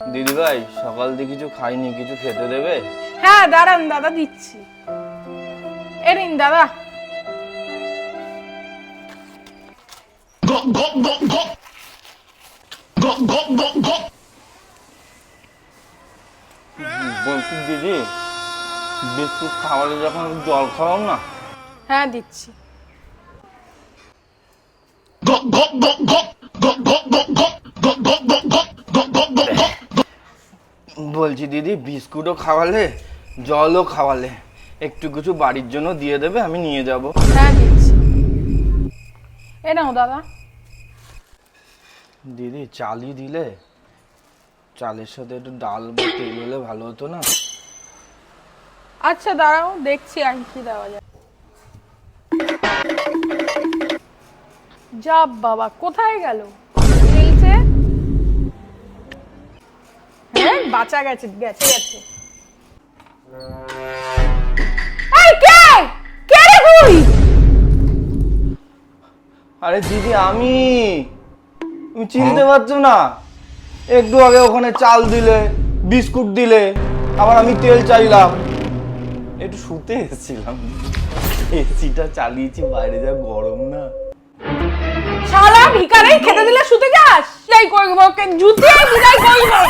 দিদি ভাই সকাল থেকে কিছু খাইনি, কিছু খেতে দেবে? হ্যাঁ দাঁড়ান দাদা দিচ্ছি। এ নিন দাদা। বলছি দিদি, বিস্কুট খাওয়ালে যখন জল খাওয়াও না। হ্যাঁ দিচ্ছি। বলছি দিদি, বিস্কুটও খাওয়ালে জলও খাওয়ালে, একটু কিছু বাড়ির জন্য দিয়ে দেবে, আমি নিয়ে যাব। হ্যাঁ দিচ্ছি। এ নাও দাদা। দিদি চালই দিলে, চালের সাথে একটু ডাল বা তেল হলে ভালো হতো না? আচ্ছা দাঁড়াও, দেখছি আর কি দেওয়া যায়। যা বাবা, কোথায় গেল? খেলছে। হ্যাঁ বাঁচা গেছে গেছে গেছে। এই কে? কে রে তুই? আরে দিদি আমি, তুমি চিনতে পারছো না? একটু আগে ওখানে চাল দিলে, বিস্কুট দিলে, আবার আমি তেল চাইলাম। একটু শুতে এসেছিলাম, এসিটা চালিয়েছি, বাইরে যা গরম না। শালা ভিখারি, খেতে দিলে শুতে যাস? এই করবো, জুতিয়ে বিদায় করবো।